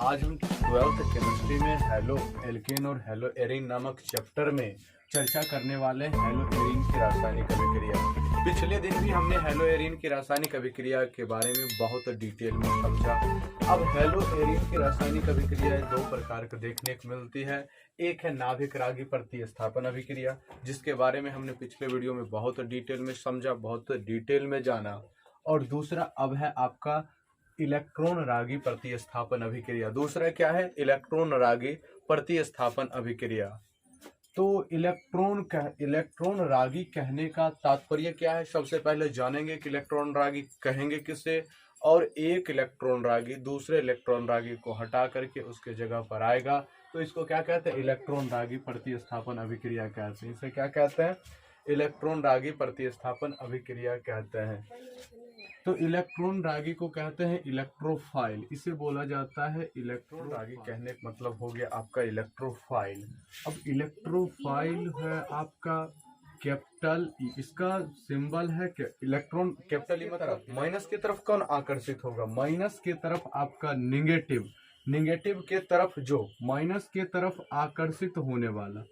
आज हम 12th chemistry में हेलो एल्केन और हेलो एरीन नामक चैप्टर में चर्चा करने वाले हैं हेलो एरीन की रासायनिक अभिक्रिया। पिछले दिन भी हमने हेलो एरीन की रासायनिक अभिक्रिया के बारे में बहुत डिटेल में समझा। अब हेलो एरीन की रासायनिक अभिक्रिया दो प्रकार की देखने को मिलती है। एक है नाभिक रागी प्रतिस्थापन अभिक्रिया, जिसके बारे में हमने पिछले वीडियो में बहुत डिटेल में समझा, बहुत डिटेल में जाना। और दूसरा अब है आपका इलेक्ट्रॉन रागी प्रतिस्थापन अभिक्रिया। दूसरा क्या है? इलेक्ट्रॉन रागी प्रतिस्थापन अभिक्रिया। तो इलेक्ट्रॉन रागी कहने का तात्पर्य क्या है? सबसे पहले जानेंगे कि इलेक्ट्रॉन रागी कहेंगे किसे, और एक इलेक्ट्रॉन रागी दूसरे इलेक्ट्रॉन रागी को हटा करके उसके जगह पर आएगा तो इसको क्या कहते हैं? इलेक्ट्रॉन रागी प्रतिस्थापन अभिक्रिया कहते हैं। इसे क्या कहते हैं? इलेक्ट्रॉन रागी प्रतिस्थापन अभिक्रिया कहते हैं। तो इलेक्ट्रॉन रागी को कहते हैं इलेक्ट्रोफाइल, इसे बोला जाता है इलेक्ट्रॉन रागी। कहने का मतलब हो गया आपका इलेक्ट्रोफाइल। अब इलेक्ट्रोफाइल है आपका कैपिटल ई, इसका सिंबल है इलेक्ट्रॉन। कैपिटल ई मतलब माइनस की तरफ कौन आकर्षित होगा? माइनस की तरफ आपका निगेटिव, निगेटिव के तरफ जो माइनस के तरफ आकर्षित होने वाला,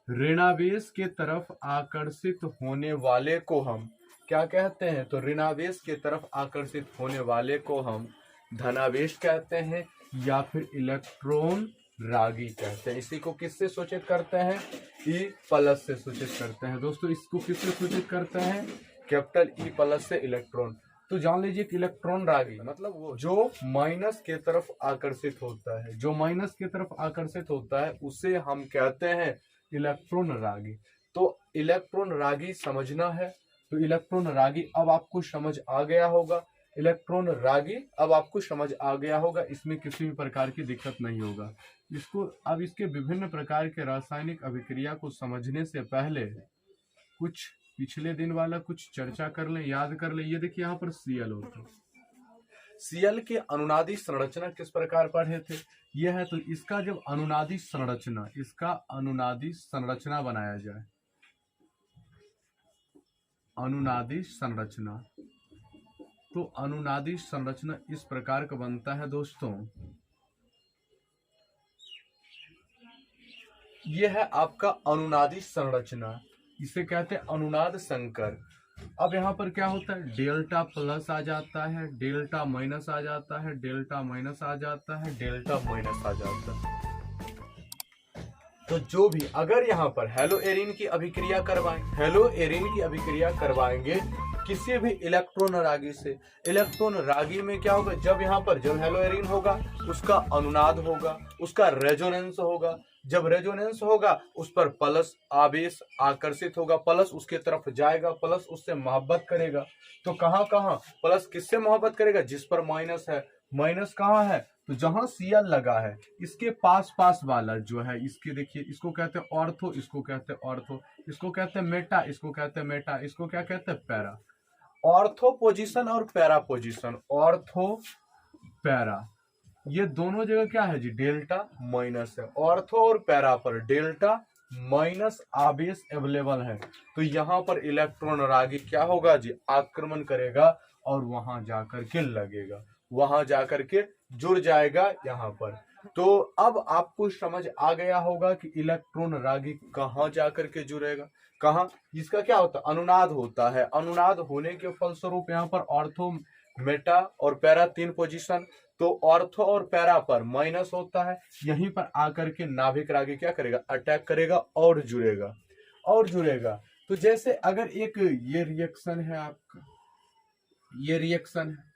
ऋणावेश के तरफ आकर्षित होने वाले को हम क्या कहते हैं? तो ऋणावेश की तरफ आकर्षित होने वाले को हम धनावेश कहते हैं या फिर इलेक्ट्रॉन रागी कहते हैं। इसी को किससे सूचित करते हैं? ई प्लस से सूचित करते हैं। दोस्तों इसको किससे सूचित करते हैं? कैपिटल ई प्लस से इलेक्ट्रॉन। तो जान लीजिए कि इलेक्ट्रॉन रागी मतलब वो जो माइनस के तरफ आकर्षित होता है, जो माइनस की तरफ आकर्षित होता है उसे हम कहते हैं इलेक्ट्रॉन रागी। तो इलेक्ट्रॉन रागी समझना है। तो इलेक्ट्रॉन रागी अब आपको समझ आ गया होगा। इलेक्ट्रॉन रागी अब आपको समझ आ गया होगा, इसमें किसी भी प्रकार की दिक्कत नहीं होगा। इसको अब इसके विभिन्न प्रकार के रासायनिक अभिक्रिया को समझने से पहले कुछ पिछले दिन वाला कुछ चर्चा कर लें, याद कर लें। ये देखिए यहाँ पर सीएल होता है। सीएल के अनुनादी संरचना किस प्रकार पढ़े थे? यह है, तो इसका जब अनुनादी संरचना, इसका अनुनादी संरचना बनाया जाए, अनुनादी संरचना, तो अनुनादी संरचना इस प्रकार का बनता है दोस्तों। यह है आपका अनुनादी संरचना, इसे कहते हैं अनुनाद संकर। अब यहाँ पर क्या होता है? डेल्टा प्लस आ जाता है, डेल्टा माइनस आ जाता है, डेल्टा माइनस आ जाता है, डेल्टा माइनस आ जाता है। तो जो भी अगर यहाँ पर हेलो एरीन की अभिक्रिया करवाएं, हेलो एरीन की अभिक्रिया करवाएंगे किसी भी इलेक्ट्रॉन रागी से, इलेक्ट्रॉन रागी में क्या होगा? जब यहाँ पर जब हेलो एरीन होगा उसका अनुनाद होगा, उसका रेजोनेंस होगा। जब रेजोनेंस होगा उस पर प्लस आवेश आकर्षित होगा, प्लस उसके तरफ जाएगा, प्लस उससे मोहब्बत करेगा। तो कहाँ कहाँ प्लस किससे मोहब्बत करेगा? जिस पर माइनस है। माइनस कहाँ है? तो जहां सीएल लगा है इसके पास पास वाला जो है, इसके देखिए, इसको कहते हैं ऑर्थो, इसको कहते हैं ऑर्थो, इसको कहते हैं मेटा, इसको कहते हैं मेटा, इसको क्या कहते हैं? पैरा। ऑर्थो पोजीशन और पैरा पोजीशन, ऑर्थो पैरा, ये दोनों जगह क्या है जी? डेल्टा माइनस है। ऑर्थो और पैरा पर डेल्टा माइनस आवेश अवेलेबल है। तो यहाँ पर इलेक्ट्रॉन रागी क्या होगा जी? आक्रमण करेगा और वहां जाकर के लगेगा, वहां जाकर के जुड़ जाएगा यहाँ पर। तो अब आपको समझ आ गया होगा कि इलेक्ट्रॉन रागी कहाँ जाकर के जुड़ेगा, कहाँ। इसका क्या होता है? अनुनाद होता है। अनुनाद होने के फलस्वरूप यहाँ पर ऑर्थो, मेटा और पैरा तीन पोजीशन, तो ऑर्थो और पैरा पर माइनस होता है। यहीं पर आकर के नाभिक रागी क्या करेगा? अटैक करेगा और जुड़ेगा, और जुड़ेगा। तो जैसे अगर एक ये रिएक्शन है आपका, ये रिएक्शन है,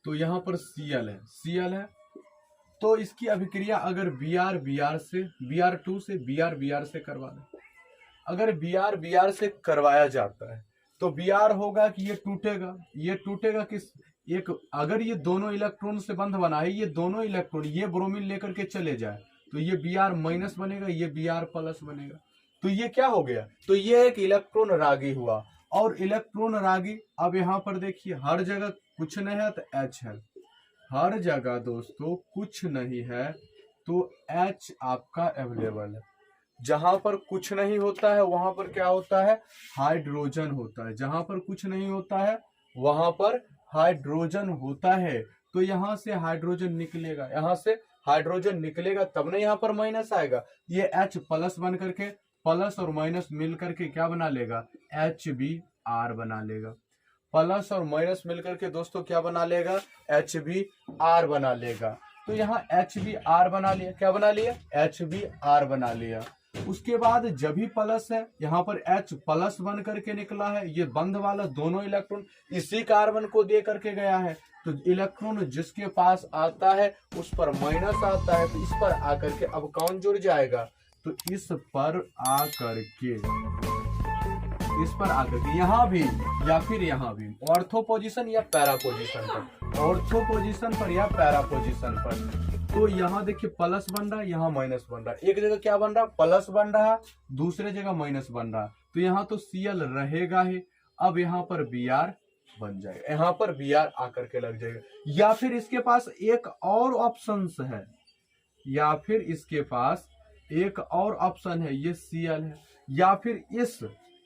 तो यहाँ पर सीएल है, सीएल है, तो इसकी अभिक्रिया अगर Br से, Br2 से Br से करवा दें, अगर Br से करवाया जाता है तो Br होगा कि ये टूटेगा, ये टूटेगा किस एक, अगर ये दोनों इलेक्ट्रॉन से बंध बना है, ये दोनों इलेक्ट्रॉन ये ब्रोमीन लेकर के चले जाए तो ये Br माइनस बनेगा, ये Br प्लस बनेगा। तो ये क्या हो गया? तो ये एक इलेक्ट्रॉन रागी हुआ। और इलेक्ट्रॉन रागी अब यहाँ पर देखिए हर जगह कुछ नहीं है तो H है, हर जगह दोस्तों कुछ नहीं है तो H आपका अवेलेबल है। जहां पर कुछ नहीं होता है वहां पर क्या होता है? हाइड्रोजन होता है। जहां पर कुछ नहीं होता है वहां पर हाइड्रोजन होता है। तो यहाँ से हाइड्रोजन निकलेगा, यहाँ से हाइड्रोजन निकलेगा, तब ना यहाँ पर माइनस आएगा। ये H प्लस बन करके, प्लस और माइनस मिल करके क्या बना लेगा, HBr बना लेगा। प्लस और माइनस मिलकर के दोस्तों क्या बना लेगा, HBr बना लेगा। तो यहाँ HBr बना लिया, क्या बना लिया, HBr बना लिया। उसके बाद जब भी प्लस है, यहाँ पर H प्लस बन करके निकला है, ये बंद वाला दोनों इलेक्ट्रॉन इसी कार्बन को दे करके गया है, तो इलेक्ट्रॉन जिसके पास आता है उस पर माइनस आता है, तो इस पर आकर के अब कौन जुड़ जाएगा, तो इस पर आकर के यहाँ भी या फिर यहाँ भी ऑर्थो पोजीशन या पैरा पोजीशन पर, ऑर्थो पोजीशन पर या पैरा पोजीशन पर। तो यहाँ देखिए प्लस बन रहा है, यहाँ माइनस बन रहा है, एक जगह क्या बन रहा है, प्लस बन रहा है, दूसरे जगह माइनस बन रहा है, तो यहाँ तो Cl रहेगा ही। अब यहाँ पर Br बन जाएगा, यहाँ पर Br आकर के लग जाएगा। या फिर इसके पास एक और ऑप्शन है, या फिर इसके पास एक और ऑप्शन है, ये Cl है, या फिर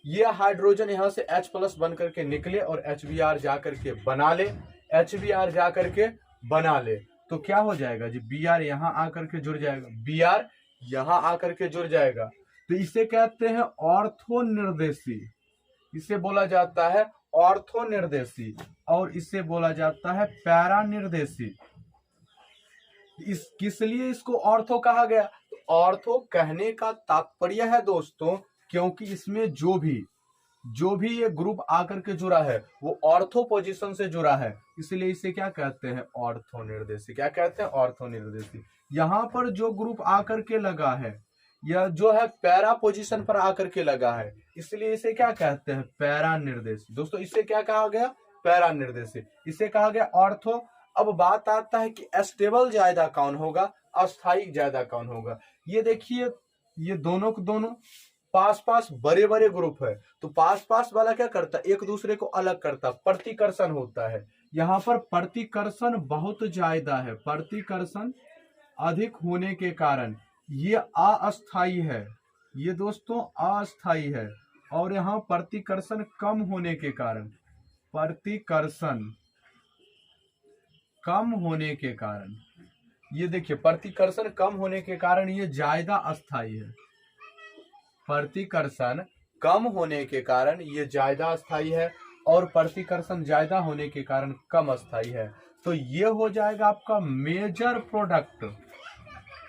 ये हाइड्रोजन यहाँ से H प्लस बन करके निकले और HBr जा करके बना ले, HBr जा करके बना ले, तो क्या हो जाएगा जी, Br यहाँ आकर के जुड़ जाएगा, Br यहाँ आकर के जुड़ जाएगा। तो इसे कहते हैं ऑर्थो निर्देशी, इसे बोला जाता है ऑर्थो निर्देशी, और इसे बोला जाता है पैरा निर्देशी। किस लिए इसको ऑर्थो कहा गया, तो ऑर्थो कहने का तात्पर्य है दोस्तों, क्योंकि इसमें जो भी ये ग्रुप आकर के जुड़ा है वो ऑर्थो पोजीशन से जुड़ा है, इसलिए इसे क्या कहते हैं, ऑर्थो निर्देशी। क्या कहते हैं, ऑर्थो निर्देशी। यहाँ पर जो ग्रुप आकर के लगा है या जो है पैरा पोजीशन पर आकर के लगा है, इसलिए इसे क्या कहते हैं, पैरा निर्देशी। दोस्तों इसे क्या कहा गया, पैरा निर्देशी, इसे कहा गया ऑर्थो। अब बात आता है कि स्टेबल ज्यादा कौन होगा, अस्थायी ज्यादा कौन होगा। ये देखिए, ये दोनों को दोनों पास पास बड़े बड़े ग्रुप है, तो पास पास वाला क्या करता है, एक दूसरे को अलग करता, प्रतिकर्षण होता है। यहाँ पर प्रतिकर्षण बहुत ज्यादा है, प्रतिकर्षण अधिक होने के कारण ये अस्थायी है, ये दोस्तों अस्थायी है। और यहाँ प्रतिकर्षण कम होने के कारण, प्रतिकर्षण कम होने के कारण, ये देखिए प्रतिकर्षण कम होने के कारण ये ज्यादा अस्थायी है, प्रतिकर्षण कम होने के कारण ये ज्यादा अस्थायी है, और प्रतिकर्षण ज्यादा होने के कारण कम अस्थायी है। तो ये हो जाएगा आपका मेजर प्रोडक्ट।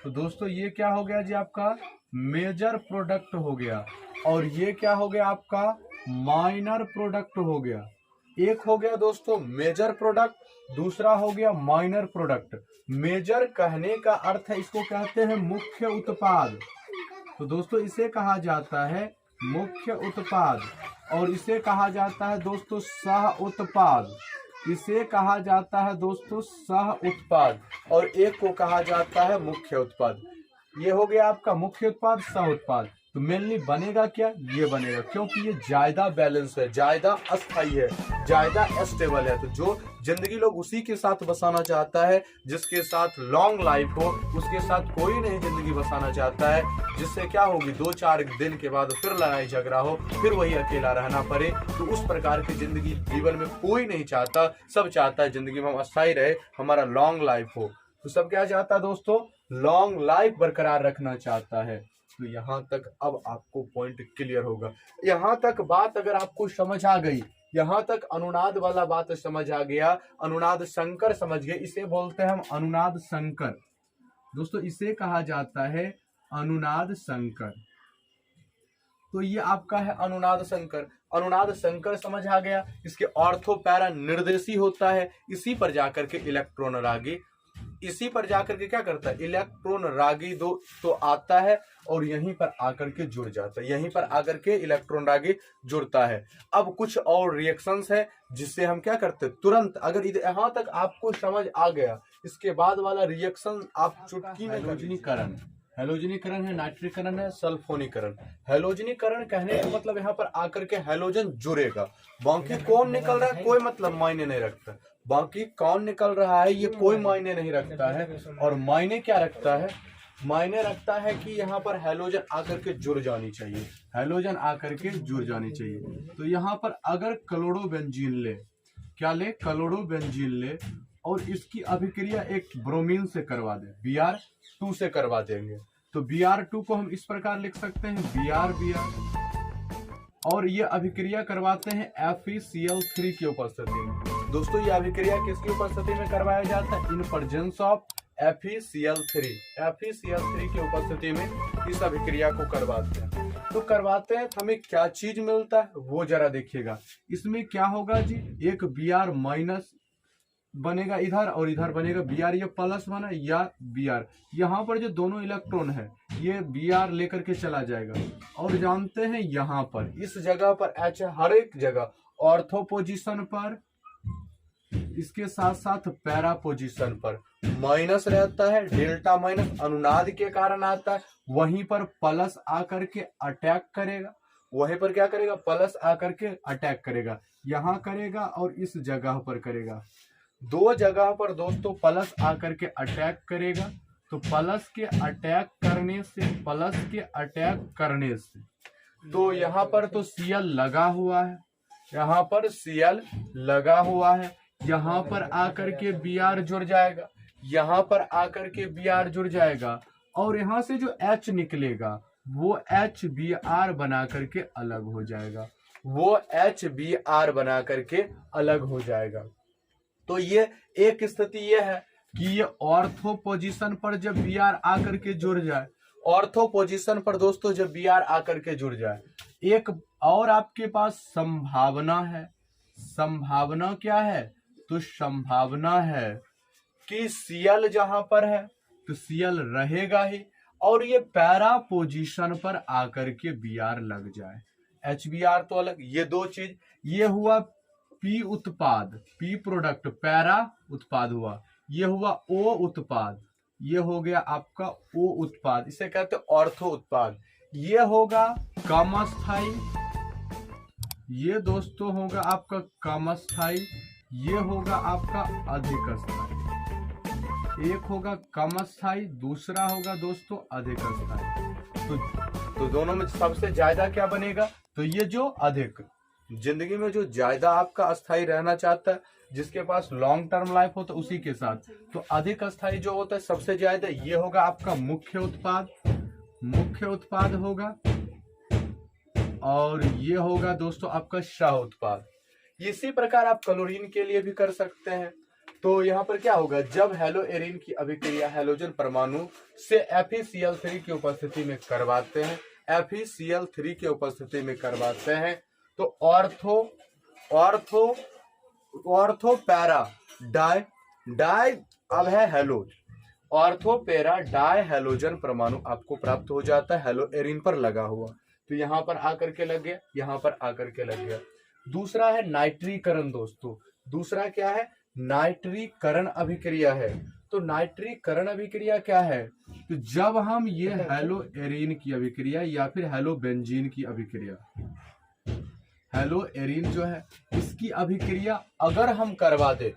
तो दोस्तों ये क्या हो गया जी, आपका मेजर प्रोडक्ट हो गया, और ये क्या हो गया, आपका माइनर प्रोडक्ट हो गया। एक हो गया दोस्तों मेजर प्रोडक्ट, दूसरा हो गया माइनर प्रोडक्ट। मेजर कहने का अर्थ है, इसको कहते हैं मुख्य उत्पाद। तो दोस्तों इसे कहा जाता है मुख्य उत्पाद, और इसे कहा जाता है दोस्तों सह उत्पाद, इसे कहा जाता है दोस्तों सह उत्पाद, और एक को कहा जाता है मुख्य उत्पाद। ये हो गया आपका मुख्य उत्पाद, सह उत्पाद। तो मेनली बनेगा क्या, ये बनेगा, क्योंकि ये ज्यादा बैलेंस है, ज्यादा अस्थायी है, ज्यादा स्टेबल है। तो जो जिंदगी लोग उसी के साथ बसाना चाहता है, जिसके साथ लॉन्ग लाइफ हो, उसके साथ कोई नहीं जिंदगी बसाना चाहता है, जिससे क्या होगी 2-4 दिन के बाद फिर लड़ाई झगड़ा हो, फिर वही अकेला रहना पड़े। तो उस प्रकार की जिंदगी जीवन में कोई नहीं चाहता, सब चाहता है जिंदगी में हम अस्थायी रहे, हमारा लॉन्ग लाइफ हो। तो सब क्या चाहता है दोस्तों, लॉन्ग लाइफ बरकरार रखना चाहता है। तो यहाँ तक अब आपको पॉइंट क्लियर होगा। यहाँ तक बात अगर आपको समझ आ गई, यहाँ तक अनुनाद वाला बात समझ आ गया, अनुनाद संकर समझ गए, इसे बोलते हैं हम अनुनाद संकर। दोस्तों इसे कहा जाता है अनुनाद संकर। तो ये आपका है अनुनाद संकर। अनुनाद संकर समझ आ गया, इसके ऑर्थो पैरा निर्देशी होता है, इसी पर जाकर के इलेक्ट्रॉन रागी, इसी पर जाकर के क्या करता है, इलेक्ट्रॉन रागी दो तो आता है और यहीं पर आकर के जुड़ जाता है, यहीं पर आकर के इलेक्ट्रॉन रागी जुड़ता है। अब कुछ और रिएक्शंस है जिससे हम क्या करते हैं तुरंत, अगर यहाँ तक आपको समझ आ गया, इसके बाद वाला रिएक्शन आप चुटकी में, हेलोजनीकरण, हेलोजनीकरण है, नाइट्रीकरण है, सल्फोनीकरण। हेलोजनीकरण कहने का मतलब यहाँ पर आकर के हेलोजन जुड़ेगा, बाकी कौन निकल रहा है कोई मतलब मायने नहीं रखता, बाकी कौन निकल रहा है ये कोई मायने नहीं रखता है। और मायने क्या रखता है, मायने रखता है कि यहाँ पर हेलोजन आकर के जुड़ जानी चाहिए, हेलोजन आकर के जुड़ जानी चाहिए। तो यहाँ पर अगर क्लोरोबेंजीन ले, क्या ले, क्लोरोबेंजीन ले, और इसकी अभिक्रिया एक ब्रोमीन से करवा दें, Br2 से करवा देंगे। तो Br2 को हम इस प्रकार लिख सकते हैं Br और ये अभिक्रिया करवाते हैं FeCl3 की उपस्थिति में। दोस्तों ये अभिक्रिया किसकी उपस्थिति में करवाया जाता है? इन प्रेजेंस ऑफ FeCl3 की उपस्थिति में इस अभिक्रिया को करवाते हैं। तो करवाते हैं तो हमें क्या चीज मिलता है वो जरा देखिएगा। इसमें क्या होगा जी, एक Br माइनस बनेगा इधर और इधर बनेगा Br, ये प्लस बना या Br, यहाँ पर जो दोनों इलेक्ट्रॉन है ये Br लेकर के चला जाएगा। और जानते हैं यहाँ पर इस जगह पर H है, हर एक जगह ऑर्थो पोजीशन पर, इसके साथ साथ पैरा पोजीशन पर माइनस रहता है। डेल्टा माइनस अनुनाद के कारण आता है, वहीं पर प्लस आकर के अटैक करेगा, वहीं पर क्या करेगा, प्लस आकर के अटैक करेगा, यहाँ करेगा और इस जगह पर करेगा। दो जगह पर दोस्तों प्लस आकर के अटैक करेगा। तो प्लस के अटैक करने से तो यहाँ पर तो Cl लगा हुआ है, यहाँ पर Cl लगा हुआ है, यहाँ पर आकर के Br जुड़ जाएगा, यहाँ पर आकर के Br जुड़ जाएगा और यहाँ से जो H निकलेगा वो HBr बना करके अलग हो जाएगा, अलग हो जाएगा। तो ये एक स्थिति ये है कि ये ऑर्थो पोजीशन पर जब Br आकर के जुड़ जाए, ऑर्थो पोजीशन पर दोस्तों जब Br आकर के जुड़ जाए, एक और आपके पास संभावना है। संभावना क्या है? तो संभावना है कि Cl जहां पर है तो Cl रहेगा ही और ये पैरा पोजीशन पर आकर के Br लग जाए, HBr तो अलग। ये दो चीज, ये हुआ P उत्पाद, P प्रोडक्ट, पैरा उत्पाद हुआ, ये हुआ O उत्पाद, ये हो गया आपका O उत्पाद, इसे कहते हैं ऑर्थो उत्पाद। ये होगा कम अस्थाई, ये दोस्तों होगा आपका कम अस्थाई, ये होगा आपका अधिक अस्थाई। एक होगा कम अस्थाई, दूसरा होगा दोस्तों अधिक अस्थाई। तो दोनों में सबसे ज्यादा क्या बनेगा? तो ये जो अधिक, जिंदगी में जो ज्यादा आपका अस्थाई रहना चाहता है, जिसके पास लॉन्ग टर्म लाइफ हो तो उसी के साथ, तो अधिक अस्थाई जो होता है सबसे ज्यादा, ये होगा आपका मुख्य उत्पाद होगा और ये होगा दोस्तों आपका सह उत्पाद। इसी प्रकार आप क्लोरीन के लिए भी कर सकते हैं। तो यहाँ पर क्या होगा, जब हेलो एरीन की अभिक्रिया हैलोजन परमाणु से FeCl3 की उपस्थिति में करवाते हैं, FeCl3 की उपस्थिति में करवाते हैं, तो ऑर्थो पैरा डाई अब है हेलोज, ऑर्थो पैरा डाई हेलोजन परमाणु आपको प्राप्त हो जाता है हेलो एरीन पर लगा हुआ। तो यहाँ पर आकर के लग गया, यहाँ पर आकर के लग गया। दूसरा है नाइट्रीकरण दोस्तों, दूसरा क्या है, नाइट्रीकरण अभिक्रिया है। तो नाइट्रीकरण अभिक्रिया क्या है? तो जब हम ये हेलो एरीन की अभिक्रिया या फिर हेलो बेंजीन की अभिक्रिया, हेलो एरीन जो है इसकी अभिक्रिया अगर हम करवा दे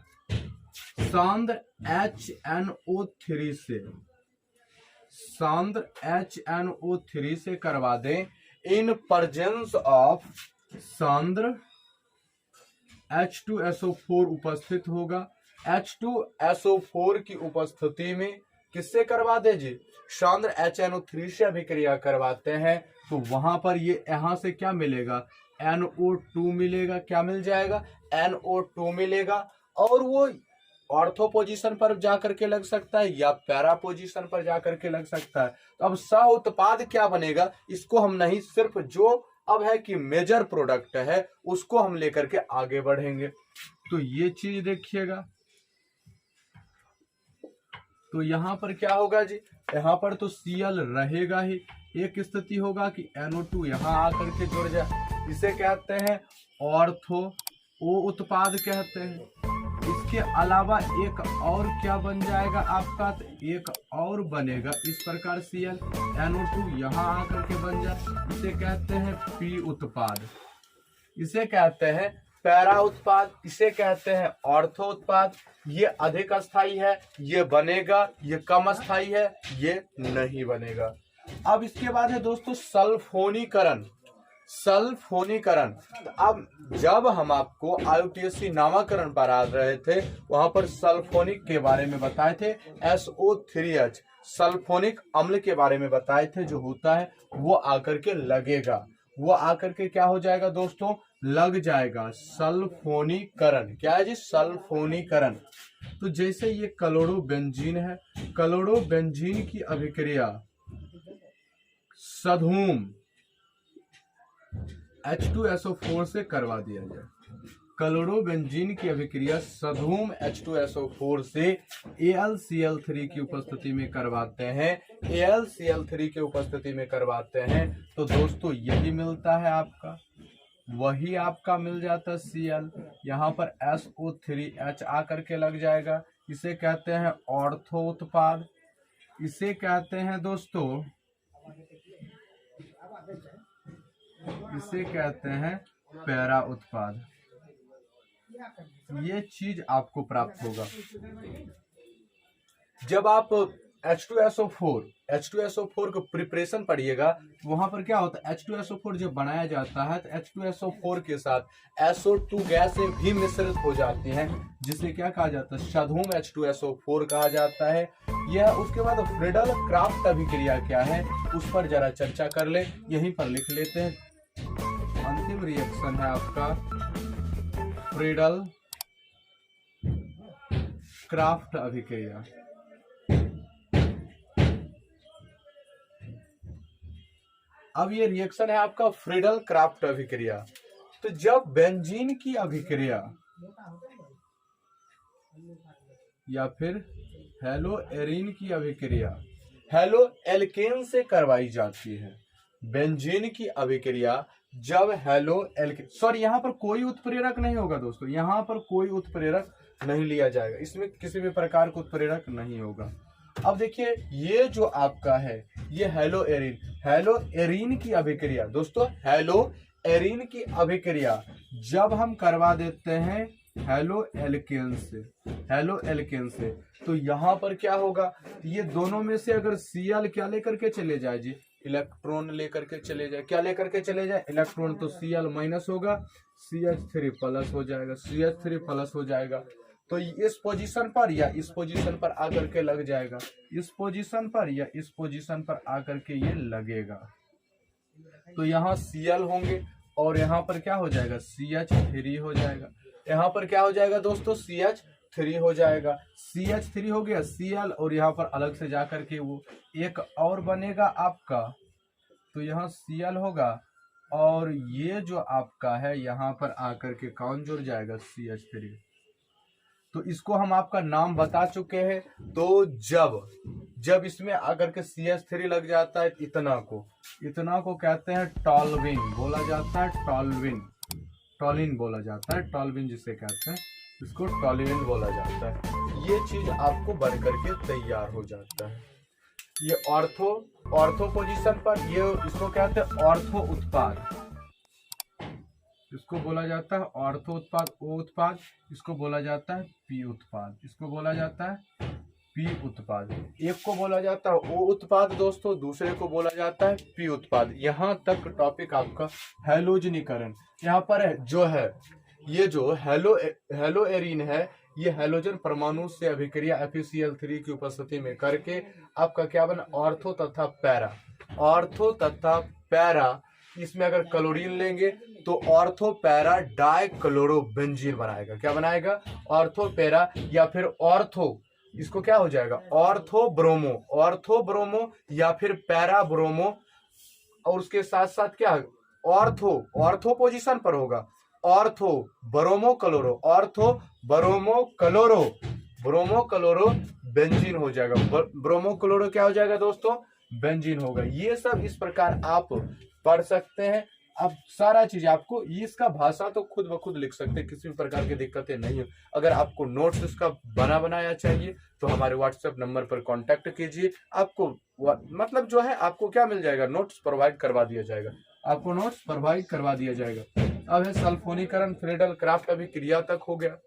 सांद्र HNO3 से, सांद्र HNO3 से करवा दें इन प्रेजेंस ऑफ सांद्र H2SO4 उपस्थित होगा। H2SO4 की उपस्थिति में किससे करवा दे जी? सांद्र HNO3 से अभिक्रिया करवाते हैं तो वहां पर ये यहां से क्या मिलेगा, NO2 मिलेगा। क्या मिल जाएगा? NO2 मिलेगा और वो ऑर्थो पोजीशन पर जाकर के लग सकता है या पैरा पोजीशन पर जाकर के लग सकता है। तो अब सह उत्पाद क्या बनेगा, इसको हम नहीं, सिर्फ जो अब है कि मेजर प्रोडक्ट है उसको हम लेकर के आगे बढ़ेंगे। तो ये चीज देखिएगा, तो यहां पर क्या होगा जी, यहां पर तो Cl रहेगा ही। एक स्थिति होगा कि NO2 यहां आकर के जुड़ जाए, इसे कहते हैं ऑर्थो O उत्पाद कहते हैं। इसके अलावा एक और क्या बन जाएगा आपका, तो एक और बनेगा इस प्रकार Cl, NO2 यहाँ आकर के बन जाए, इसे कहते हैं P उत्पाद, इसे कहते हैं पैरा उत्पाद, इसे कहते हैं ऑर्थो उत्पाद। ये अधिक अस्थाई है, ये बनेगा, ये कम अस्थाई है, ये नहीं बनेगा। अब इसके बाद है दोस्तों सल्फोनीकरण। सल्फोनीकरण। अब जब हम आपको IUPAC नामाकरण पढ़ा रहे थे वहां पर सल्फोनिक के बारे में बताए थे, SO3H सल्फोनिक अम्ल के बारे में बताए थे। जो होता है वो आकर के लगेगा, वो आकर के क्या हो जाएगा दोस्तों, लग जाएगा। सल्फोनीकरण क्या है जी, सल्फोनीकरण। तो जैसे ये क्लोरोबेंजीन है, क्लोरोबेंजीन की अभिक्रिया सधूम H2SO4 से करवा दिया जाए। क्लोरोबेंजीन की अभिक्रिया सधूम H2SO4 से AlCl3 की उपस्थिति में करवाते हैं, AlCl3 की उपस्थिति में करवाते हैं। तो दोस्तों यही मिलता है आपका, वही आपका मिल जाता है Cl। यहाँ पर SO3H आकर के लग जाएगा। इसे कहते हैं ऑर्थो उत्पाद, इसे कहते हैं दोस्तों, इसे कहते हैं पैरा उत्पाद। ये चीज आपको प्राप्त होगा जब आप H2SO4 को प्रिपरेशन पढ़िएगा। वहां पर क्या होता है, H2SO4 जब बनाया जाता है तो H2SO4 के साथ SO2 गैस भी मिश्रित हो जाती हैं, जिसे क्या कहा जाता है, सधूम H2SO4 कहा जाता है। यह उसके बाद फ्रीडल क्राफ्ट अभिक्रिया क्या है उस पर जरा चर्चा कर ले, यहीं पर लिख लेते हैं। अंतिम रिएक्शन है आपका फ्रीडल क्राफ्ट अभिक्रिया। अब ये रिएक्शन है आपका फ्रीडल क्राफ्ट अभिक्रिया। तो जब बेंजीन की अभिक्रिया या फिर हेलोएरीन की अभिक्रिया हेलो एल्केन से करवाई जाती है, बेंजीन की अभिक्रिया जब यहाँ पर कोई उत्प्रेरक नहीं होगा दोस्तों, यहाँ पर कोई उत्प्रेरक नहीं लिया जाएगा, इसमें किसी भी प्रकार का उत्प्रेरक नहीं होगा। अब देखिए ये जो आपका है ये हेलोएरीन की अभिक्रिया दोस्तों, हेलोएरीन की अभिक्रिया जब हम करवा देते हैं हेलोएल्केन से, तो यहाँ पर क्या होगा, ये दोनों में से अगर Cl क्या लेकर के चले जाए जी, इलेक्ट्रॉन लेकर के चले जाए, क्या लेकर के चले जाए, इलेक्ट्रॉन। तो Cl माइनस होगा, CH3 प्लस हो जाएगा, CH3 प्लस हो जाएगा। तो इस पोजीशन पर या इस पोजीशन पर आकर के लग जाएगा, इस पोजीशन पर या इस पोजीशन पर आकर के ये लगेगा। तो यहाँ Cl होंगे और यहाँ पर क्या हो जाएगा, CH3 हो जाएगा। यहाँ पर क्या हो जाएगा दोस्तों, CH3 हो जाएगा। CH3 हो गया Cl और यहाँ पर अलग से जाकर के वो एक और बनेगा आपका, तो यहाँ Cl होगा और ये जो आपका है यहाँ पर आकर के कौन जुड़ जाएगा, CH3। तो इसको हम आपका नाम बता चुके हैं। तो जब इसमें आकर के CH3 लग जाता है, इतना को कहते हैं टॉल्विन बोला जाता है, टॉलिन बोला जाता है, टॉल्विन जिसे कहते हैं इसको टॉल्विन बोला जाता है। ये चीज आपको बन करके तैयार हो जाता है। ये ऑर्थो पोजीशन पर, ये इसको कहते हैं ऑर्थो उत्पाद, इसको बोला जाता है ऑर्थो उत्पाद, O उत्पाद, इसको बोला जाता है P उत्पाद, इसको बोला जाता है P उत्पाद। एक को बोला जाता है O उत्पाद दोस्तों, दूसरे को बोला जाता है P उत्पाद। यहाँ तक टॉपिक आपका हैलोजनीकरण। यहाँ पर जो है ये जो हेलोएरीन है, ये हैलोजन परमाणु से अभिक्रिया FeCl3 की उपस्थिति में करके आपका क्या बना, ऑर्थो तथा पैरा। इसमें अगर क्लोरीन लेंगे तो ऑर्थो पैरा डाइक्लोरोबेंजीन बनाएगा। क्या बनाएगा, ऑर्थो पैरा या फिर ऑर्थो, इसको क्या हो जाएगा, ऑर्थो ब्रोमो या फिर पैरा ब्रोमो। और उसके साथ साथ क्या, ऑर्थो पोजीशन पर होगा ऑर्थो ब्रोमो क्लोरो बेंजीन हो जाएगा। ब्रोमो क्लोरो क्या हो जाएगा दोस्तों, बेंजीन होगा। ये सब इस प्रकार आप पढ़ सकते हैं। अब सारा चीज आपको, इसका भाषा तो खुद ब खुद लिख सकते हैं, किसी भी प्रकार की दिक्कतें नहीं है। अगर आपको नोट्स इसका बनाया चाहिए तो हमारे व्हाट्सएप नंबर पर कांटेक्ट कीजिए। आपको मतलब जो है आपको क्या मिल जाएगा, नोट्स प्रोवाइड करवा दिया जाएगा, आपको नोट्स प्रोवाइड करवा दिया जाएगा। अब है सल्फोनीकरण, फ्रीडल क्राफ्ट अभिक्रिया तक हो गया।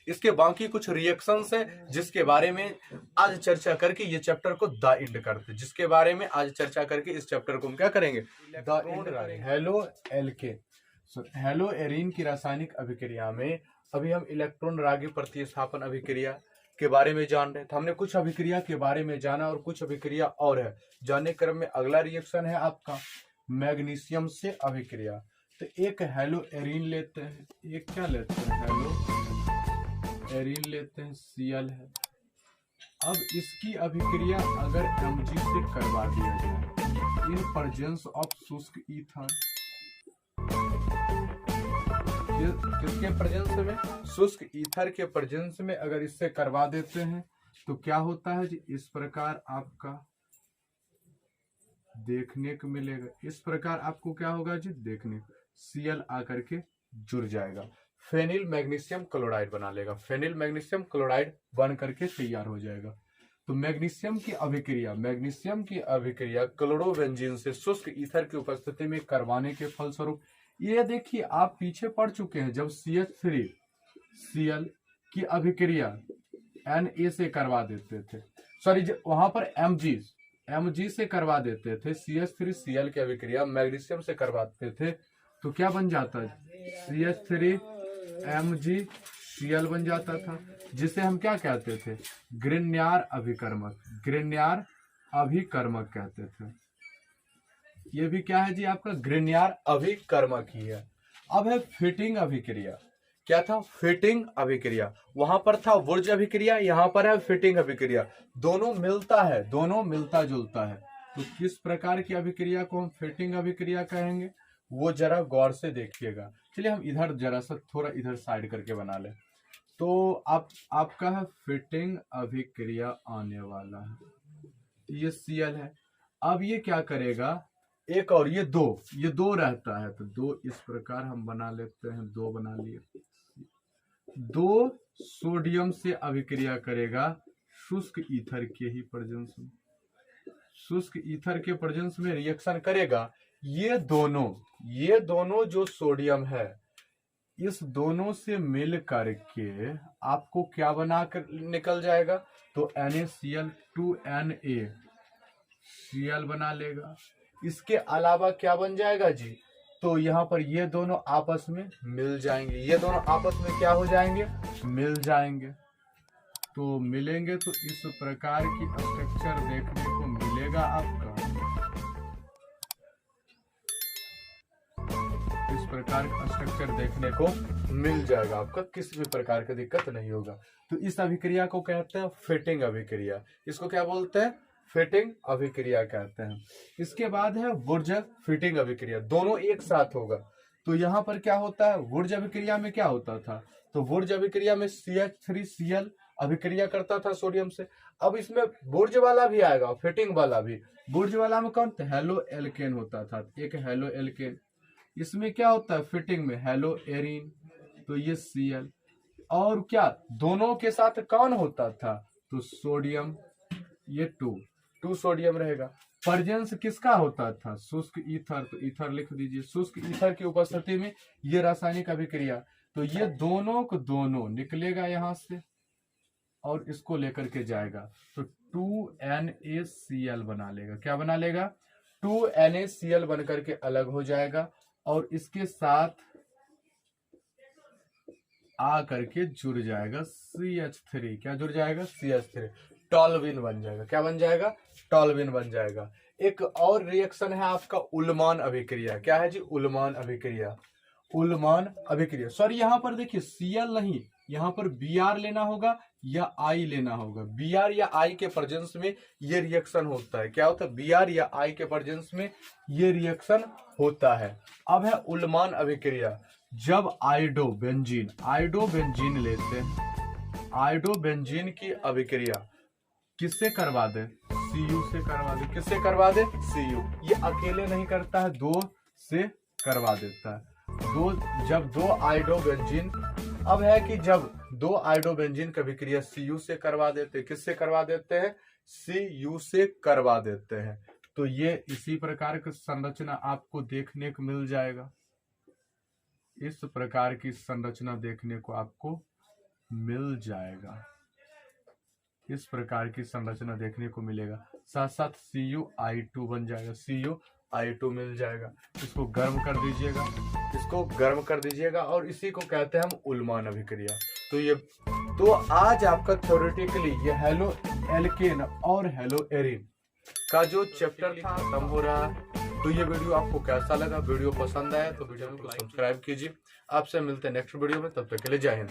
इसके बाकी कुछ रिएक्शंस हैं जिसके बारे में आज चर्चा करके ये चैप्टर को द एंड करते हैं, जिसके बारे में आज चर्चा करके इस चैप्टर को हम क्या करेंगे, द एंड करेंगे। हेलो एल्केन, हेलो एरीन की रासायनिक अभिक्रिया में अभी हम इलेक्ट्रॉन रागी प्रतिस्थापन अभिक्रिया के बारे में जान रहे थे। हमने कुछ अभिक्रिया के बारे में जाना और कुछ अभिक्रिया और है जानने क्रम में अगला रिएक्शन है आपका मैग्नीशियम से अभिक्रिया। तो एक हेलो एरीन लेते हैं, एक क्या लेते हैं, हेलो एरीन लेते हैं, Cl है। अब इसकी अभिक्रिया अगर Mg से करवा दिया जाए इन प्रेजेंस ऑफ शुष्क ईथर, किसके प्रेजेंस में, शुष्क ईथर के प्रेजेंस में अगर इससे करवा देते हैं तो क्या होता है जी, इस प्रकार आपका देखने को मिलेगा। इस प्रकार आपको क्या होगा जी, देखने को Cl आकर के जुड़ जाएगा, फेनिल मैग्नीशियम क्लोराइड बना लेगा, फेनिल मैग्नीशियम क्लोराइड बन करके तैयार हो जाएगा। तो मैग्नीशियम की अभिक्रिया क्लोरोबेंजीन से शुष्क ईथर की उपस्थिति में करवाने के फलस्वरूप, ये देखिए आप पीछे पढ़ चुके हैं, जब CH3Cl की अभिक्रिया Na से करवा देते थे, सॉरी वहां पर Mg से करवा देते थे, CH3Cl की अभिक्रिया मैग्नीशियम से करवाते थे तो क्या बन जाता है, CH3MgCl बन जाता था, जिसे हम क्या कहते थे, ग्रिग्नार्ड अभिकर्मक कहते थे। ये भी क्या है जी आपका ग्रिग्नार्ड अभिकर्मक ही है। अब है फिटिंग अभिक्रिया, क्या था, फिटिंग अभिक्रिया, वहां पर था वुर्ज अभिक्रिया, यहाँ पर है फिटिंग अभिक्रिया, दोनों मिलता है, दोनों मिलता जुलता है। तो किस प्रकार की अभिक्रिया को हम फिटिंग अभिक्रिया कहेंगे वो जरा गौर से देखिएगा। चलिए हम इधर जरा सा थोड़ा इधर साइड करके बना लें। तो आपका है फिटिंग अभिक्रिया आने वाला है, ये Cl है। अब ये क्या करेगा, एक और ये दो रहता है, तो दो इस प्रकार हम बना लेते हैं, दो बना लिए, दो सोडियम से अभिक्रिया करेगा शुष्क ईथर के ही प्रेजेंस में, शुष्क ईथर के प्रेजेंस में रिएक्शन करेगा। ये दोनों जो सोडियम है इस दोनों से मिल करके आपको क्या बना कर निकल जाएगा, तो NaCl 2NaCl बना लेगा। इसके अलावा क्या बन जाएगा जी, तो यहाँ पर ये दोनों आपस में मिल जाएंगे, ये दोनों आपस में क्या हो जाएंगे, मिल जाएंगे। तो मिलेंगे तो इस प्रकार की स्ट्रक्चर देखने को मिलेगा आपका, इस प्रकार का स्ट्रक्चर देखने को मिल जाएगा आपका, किसी भी प्रकार की दिक्कत नहीं होगा। तो इस अभिक्रिया को कहते हैं फिटिंग अभिक्रिया, इसको क्या बोलते हैं, फिटिंग अभिक्रिया कहते हैं। इसके बाद है वुर्ज फिटिंग अभिक्रिया, दोनों एक साथ होगा। तो यहाँ पर क्या होता है, वुर्ज अभिक्रिया में क्या होता था, तो वुर्ज अभिक्रिया में CH3Cl अभिक्रिया करता था सोडियम से। अब इसमें वुर्ज वाला भी आएगा, फिटिंग वाला भी। वुर्ज वाला में कौन, हेलो एल्केन होता था, एक हेलो एल्केन। इसमें क्या होता है, फिटिंग में हेलो एरीन, तो ये Cl। और क्या दोनों के साथ कौन होता था, तो सोडियम, ये टू सोडियम रहेगा। प्रेजेंस किसका होता था, शुष्क ईथर, तो ईथर लिख दीजिए, शुष्क ईथर की उपस्थिति में ये रासायनिक अभिक्रिया। तो ये दोनों को दोनों निकलेगा यहां से और इसको लेकर के जाएगा, तो 2NaCl बना लेगा, क्या बना लेगा, 2NaCl बन करके अलग हो जाएगा और इसके साथ आ करके जुड़ जाएगा CH3, क्या जुड़ जाएगा, CH3, टॉल्विन बन जाएगा, क्या बन जाएगा, टॉल्विन बन जाएगा। एक और रिएक्शन है आपका उल्मान अभिक्रिया, क्या है जी, उल्मान अभिक्रिया, सॉरी यहाँ पर देखिए Cl नहीं, यहाँ पर Br लेना होगा या I लेना होगा, Br या I के प्रेजेंस में ये रिएक्शन होता है, क्या होता है, Br या I के प्रेजेंस में ये रिएक्शन होता है। अब है उल्मान अभिक्रिया, जब आयोडोबेंजीन लेते हैं, आयोडोबेंजीन की अभिक्रिया किससे करवा दे, Cu से करवा दे, किससे करवा दे, Cu। ये अकेले नहीं करता है, दो से करवा देता है, जब दो आयोडोबेंजीन, अब है कि जब दो आयोडोबेंजीन की अभिक्रिया Cu से करवा देते, किससे करवा देते हैं, Cu से करवा देते हैं, तो ये इसी प्रकार की संरचना आपको देखने को मिल जाएगा, इस प्रकार की संरचना देखने को आपको मिल जाएगा। इस प्रकार की संरचना देखने को मिलेगा। साथ साथ CuI2 बन जाएगा, CuI2 मिल जाएगा। इसको गर्म कर दीजिएगा, इसको गर्म कर दीजिएगा और इसी को कहते हैं हम उल्मान अभिक्रिया। तो आज आपका थ्योरेटिकली ये हेलो एल्केन और हेलो एरीन का जो चैप्टर था खत्म हो रहा है। तो ये वीडियो आपको कैसा लगा? वीडियो पसंद आया तो वीडियो को सब्सक्राइब कीजिए। आपसे मिलते हैं नेक्स्ट वीडियो में, तब तक के लिए जय हिंद।